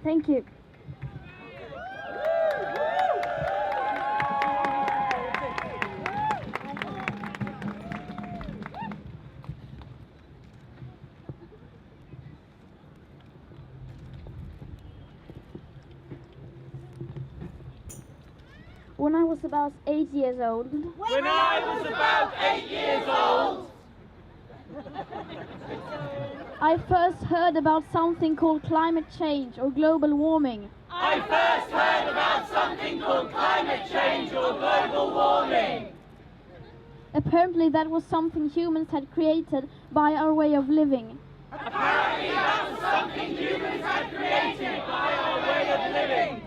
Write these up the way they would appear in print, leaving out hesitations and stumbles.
Thank you. When I was about 8 years old, When I was about 8 years old, I first heard about something called climate change or global warming. I first heard about something called climate change or global warming. Apparently that was something humans had created by our way of living. Apparently that was something humans had created by our way of living.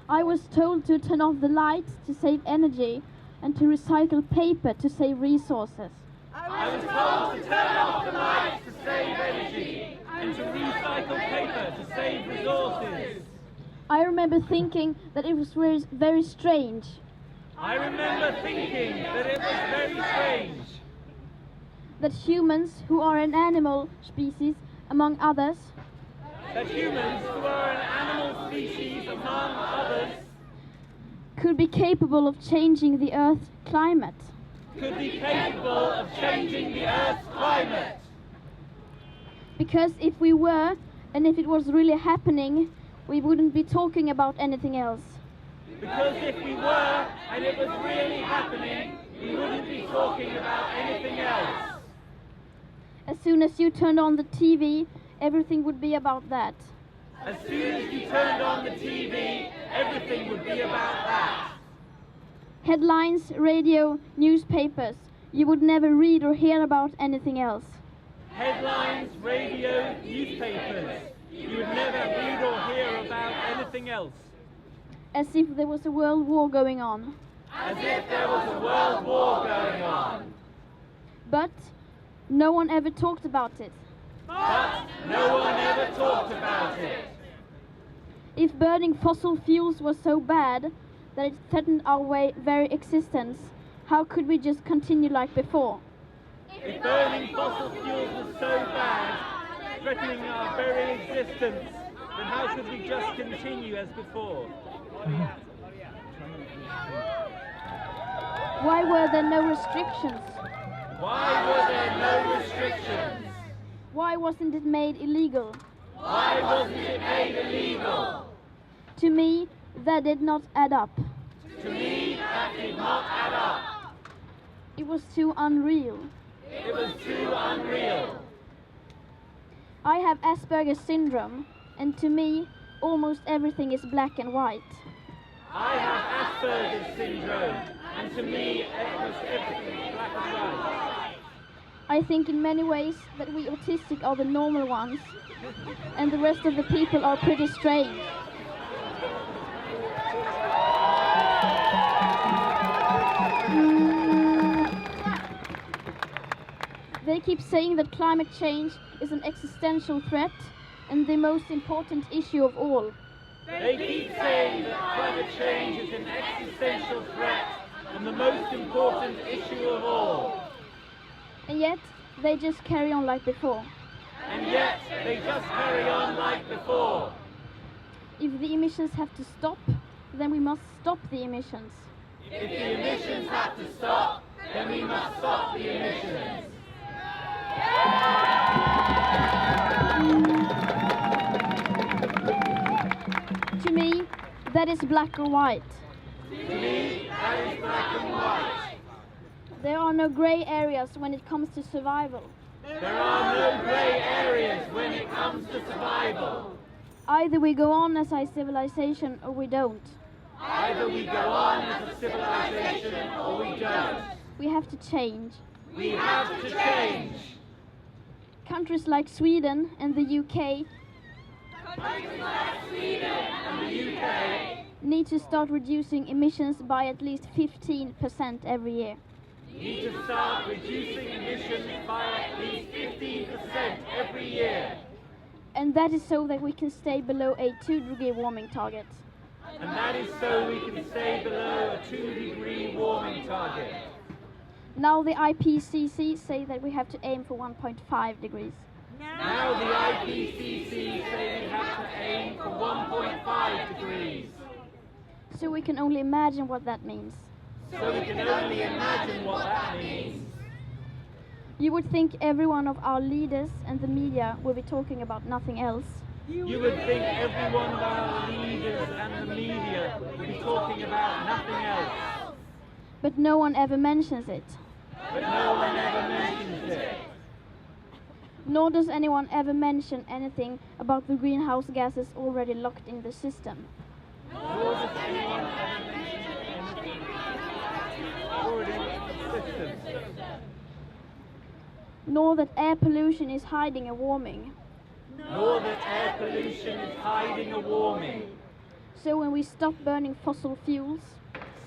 I was told to turn off the lights to save energy and to recycle paper to save resources. I was told to turn off the lights to save energy and to recycle paper to save resources. I remember thinking that it was very strange. I remember thinking that it was very strange That humans, who are an animal species among others, that humans, who are an animal species among others, could be capable of changing the Earth's climate. could be capable of changing the Earth's climate. Because if we were, and if it was really happening, we wouldn't be talking about anything else. Because if we were, and it was really happening, we wouldn't be talking about anything else. As soon as you turned on the TV, everything would be about that. As soon as you turned on the TV, everything would be about that. Headlines, radio, newspapers. You would never read or hear about anything else. Headlines, radio, newspapers. You would never read or hear about anything else. As if there was a world war going on. As if there was a world war going on. But no one ever talked about it. But no one ever talked about it. If burning fossil fuels was so bad that it threatened our very existence, how could we just continue like before? If burning fossil fuels was so bad, threatening our very existence, then how could we just continue as before? Why were there no restrictions? Why were there no restrictions? Why wasn't it made illegal? Why wasn't it made illegal? To me, that did not add up. To me, that did not add up. It was too unreal. It was too unreal. I have Asperger's syndrome, and to me, almost everything is black and white. I have Asperger's syndrome, and to me, everything is black and white. I think in many ways that we autistic are the normal ones, and the rest of the people are pretty strange. They keep saying that climate change is an existential threat and the most important issue of all. They keep saying that climate change is an existential threat and the most important issue of all. And yet, they just carry on like before. And yet, they just carry on like before. If the emissions have to stop, then we must stop the emissions. If the emissions have to stop, then we must stop the emissions. To me, that is black or white. To me, that is black and white. There are no grey areas when it comes to survival. There are no grey areas when it comes to survival. Either we go on as a civilization or we don't. Either we go on as a civilization or we don't. We have to change. We have to change. Countries like Sweden and the UK need to start reducing emissions by at least 15% every year. Need to start reducing emissions by at least 15% every year. And that is so that we can stay below a 2-degree warming target. And that is so we can stay below a 2-degree warming target. Now the IPCC say that we have to aim for 1.5 degrees. Now the IPCC say we have to aim for So we can only imagine what that means. So we can only imagine what that means. You would think every one of our leaders and the media will be talking about nothing else. You would think every one of our leaders and the media would be talking about nothing else. But no one ever mentions it. But no one ever mentions it. Nor does anyone ever mention anything about the greenhouse gases already locked in the system. Nor does anyone ever mention anything already in the system. Nor that air pollution is hiding a warming. Nor that air pollution is hiding a warming. So when we stop burning fossil fuels,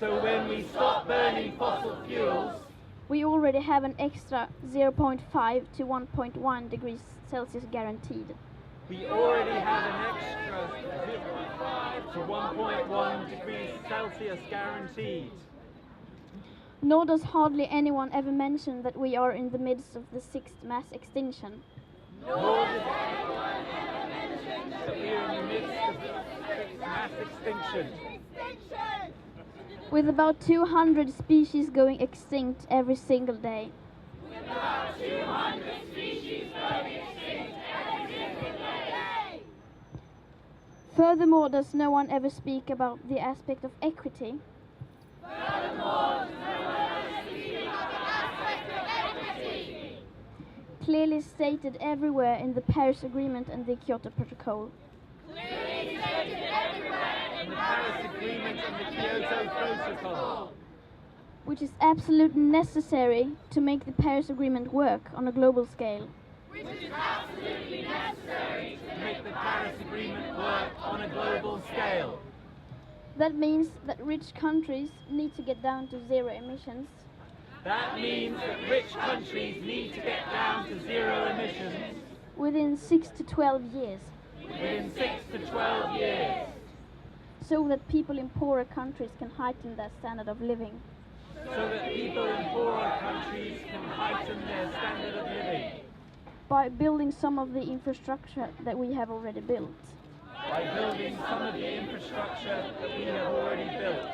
when we stop burning fossil fuels, we already have an extra 0.5 to 1.1 degrees Celsius guaranteed. We already have an extra 0.5 to 1.1 degrees Celsius guaranteed. Nor does hardly anyone ever mention that we are in the midst of the 6th mass extinction. Nor does anyone ever mention that we are in the midst of the 6th mass extinction. With about 200 species going extinct every single day. With about 200 species going extinct every single day. Furthermore, does no one ever speak about the aspect of equity? Furthermore, does no one ever speak about the aspect of equity? Clearly stated everywhere in the Paris Agreement and the Kyoto Protocol. Clearly stated everywhere in the Paris Agreement and the Kyoto Protocol. Which is absolutely necessary to make the Paris Agreement work on a global scale. Which is absolutely necessary to make the Paris Agreement work on a global scale. That means that rich countries need to get down to zero emissions. That means that rich countries need to get down to zero emissions within 6 to 12 years. Within 6 to 12 years. So that people in poorer countries can heighten their standard of living. So that people in poorer countries can heighten their standard of living. By building some of the infrastructure that we have already built. By building some of the infrastructure that we have already built.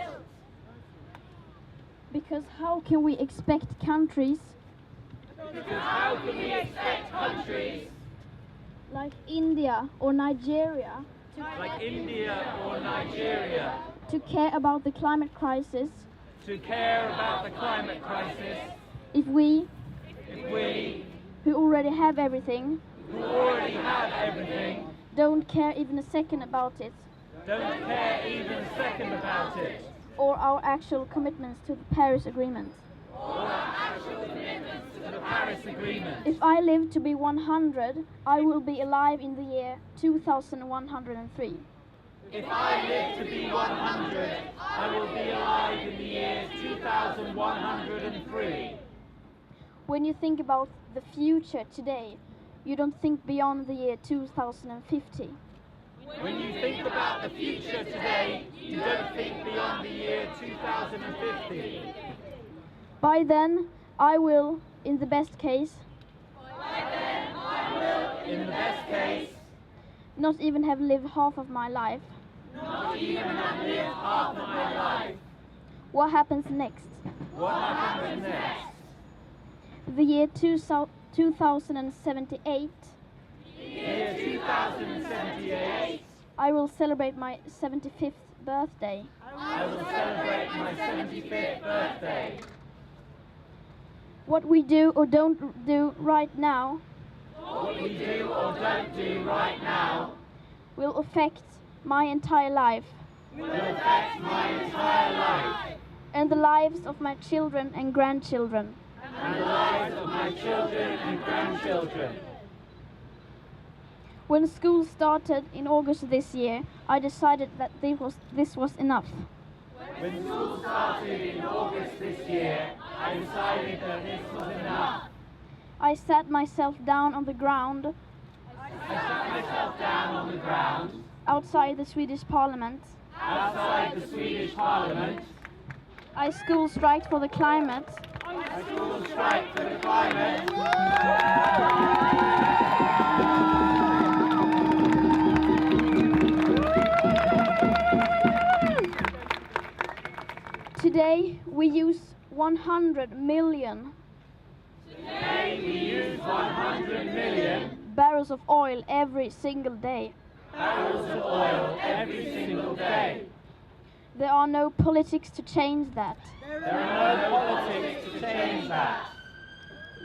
Because how can we expect countries like India or Nigeria to care about the climate crisis if we who already have everything don't care even a second about it? Or our actual commitments to the Paris Agreement. If I live to be 100, I will be alive in the year 2103. If I live to be 100, I will be alive in the year 2103. When you think about the future today, you don't think beyond the year 2050. When you think about the future today, you don't think beyond the year 2050. By then, I will, in the best case, not even have lived half of my life. What happens next? The year 2078. I will celebrate my 75th birthday. What we do or don't do right now will affect my entire life. And the lives of my children and grandchildren. When school started in August this year, I decided that this was enough. When school started in August this year, I decided that this was enough. I sat myself down on the ground. Outside the Swedish Parliament. I school striked for the climate. Today we use 100 million Today we use 100 million barrels of oil every single day. barrels of oil every single day. There are no politics to change that. There are no politics to change that.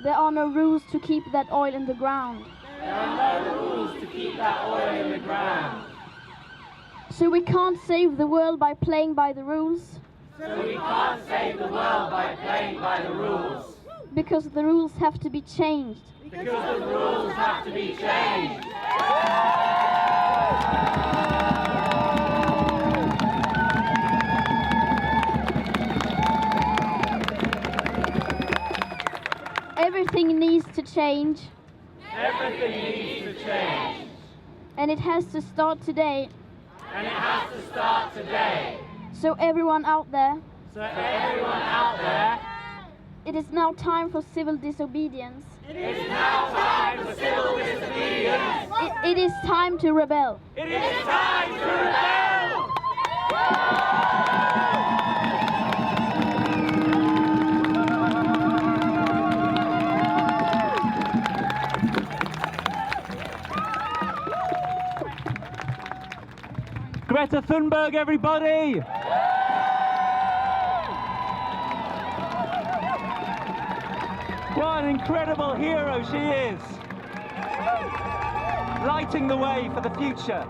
There are no rules to keep that oil in the ground. There are no rules to keep that oil in the ground. So we can't save the world by playing by the rules, So we can't save the world by playing by the rules. because the rules have to be changed. Because the rules have to be changed. Everything needs to change, Everything needs to change. and it has to start today. And it has to start today. So everyone out there, So everyone out there, it is now time for civil disobedience. it's now time for civil disobedience. It is time to rebel. It is time to rebel! Greta Thunberg, everybody! What an incredible hero she is! Lighting the way for the future.